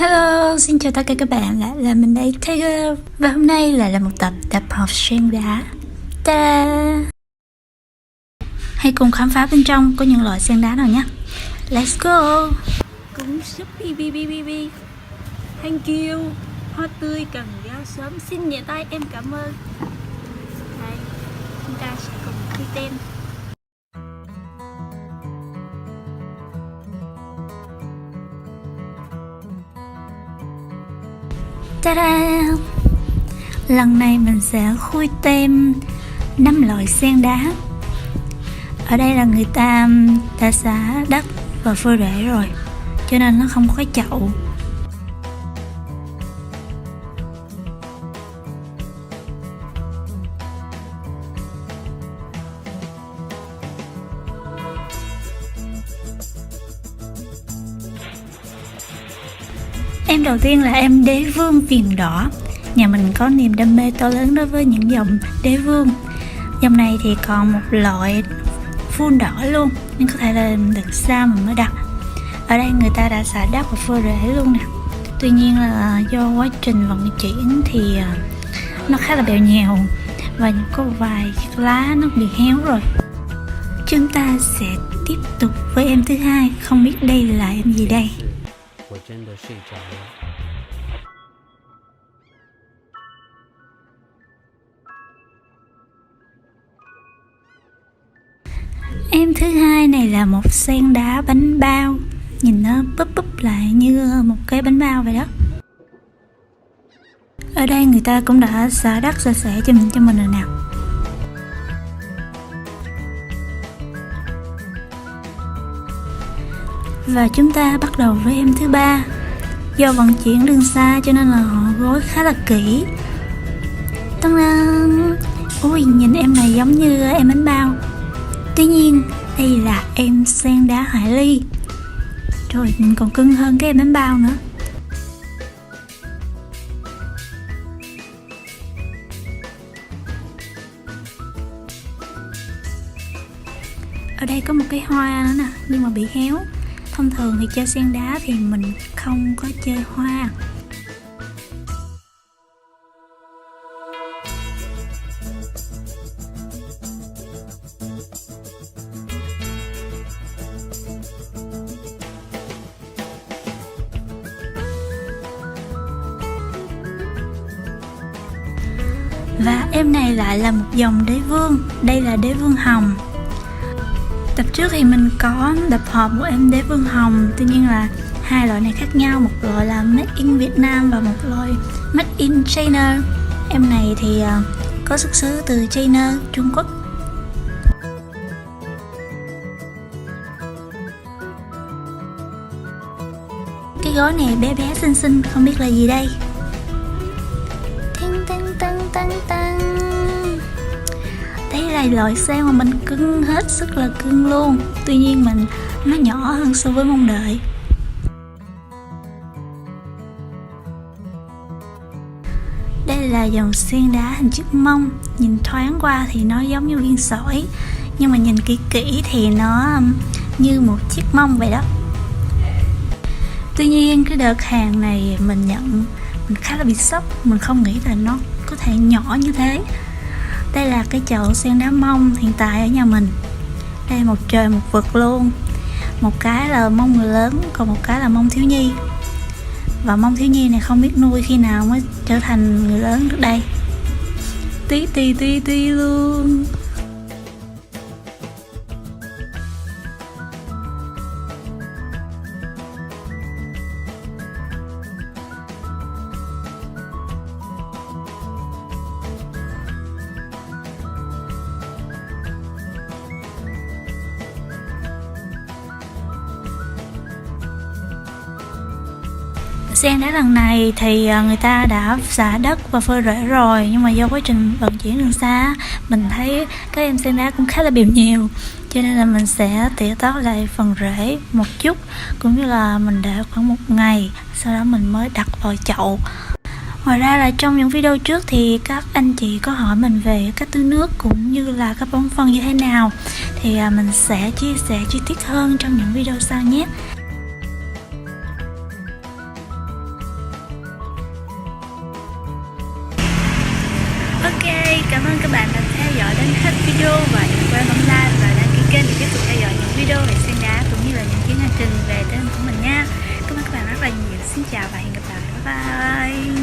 Hello, xin chào tất cả các bạn, lại là mình đây Tiger. Và hôm nay lại là một tập đập hộp sen đá. Ta-da! Hãy cùng khám phá bên trong có những loại sen đá nào nhé. Let's go! Cũng súp bi. Thank you. Hoa tươi cần ra sớm, xin nhẹ tay em cảm ơn. Đây, chúng ta sẽ cùng đi tem. Ta-da! Lần này mình sẽ khui tem 5 loại sen đá. Ở đây là người ta đã xả đất và phơi rễ rồi, cho nên nó không có cái chậu. Em đầu tiên là em đế vương viền đỏ. Nhà mình có niềm đam mê to lớn đối với những dòng đế vương. Dòng này thì còn một loại full đỏ luôn, nhưng có thể là đợt sau mình mới đặt. Ở đây người ta đã xả đất và phơi rễ luôn nè. Tuy nhiên là do quá trình vận chuyển thì nó khá là bèo nhèo và có vài chiếc lá nó bị héo rồi. Chúng ta sẽ tiếp tục với em thứ hai. Không biết đây là em gì đây. Em thứ hai này là một sen đá bánh bao. Nhìn nó búp lại như một cái bánh bao vậy đó. Ở đây người ta cũng đã xả đất sạch sẽ cho mình rồi nào. Và chúng ta bắt đầu với em thứ ba. Do vận chuyển đường xa cho nên là họ gói khá là kỹ. Ta-da! Ui, nhìn em này giống như em bánh bao. Tuy nhiên đây là em sen đá hải ly. Trời, mình còn cưng hơn cái em bánh bao nữa. Ở đây có một cái hoa nữa nè, nhưng mà bị héo. Thông thường thì chơi sen đá thì mình không có chơi hoa. Và em này lại là một dòng đế vương. Đây là đế vương hồng. Tập trước thì mình có đập hộp của em đế vương hồng. Tuy nhiên là hai loại này khác nhau. Một loại là made in Việt Nam và một loại made in China. Em này thì có xuất xứ từ China, Trung Quốc. Cái gói này bé bé xinh, không biết là gì đây. Tăng. Đây là loại sen mà mình cưng hết sức là cưng luôn. Tuy nhiên nó nhỏ hơn so với mong đợi. Đây là dòng sen đá hình chiếc mông. Nhìn thoáng qua thì nó giống như viên sỏi, nhưng mà nhìn kỹ thì nó như một chiếc mông vậy đó. Tuy nhiên cái đợt hàng này mình nhận, mình khá là bị sốc. Mình không nghĩ là nó có thể nhỏ như thế. Đây là cái chậu sen đá mông hiện tại ở nhà mình. Đây một trời một vực luôn. Một cái là mông người lớn, còn một cái là mông thiếu nhi. Và mông thiếu nhi này không biết nuôi khi nào mới trở thành người lớn được đây. Tí luôn. Sen đá lần này thì người ta đã xả đất và phơi rễ rồi, nhưng mà do quá trình vận chuyển đường xa mình thấy các em sen đá cũng khá là bèo nhèo, cho nên là mình sẽ tỉa tót lại phần rễ một chút, cũng như là mình để khoảng 1 ngày, sau đó mình mới đặt vào chậu. Ngoài ra là trong những video trước thì các anh chị có hỏi mình về cách tưới nước cũng như là cách bón phân như thế nào, thì mình sẽ chia sẻ chi tiết hơn trong những video sau nhé. Ok, cảm ơn các bạn đã theo dõi đến hết video và đừng quên bấm like và đăng ký kênh để tiếp tục theo dõi những video về sen đá cũng như là những chuyến hành trình về tên của mình nha. Cảm ơn các bạn rất là nhiều. Xin chào và hẹn gặp lại. Bye bye.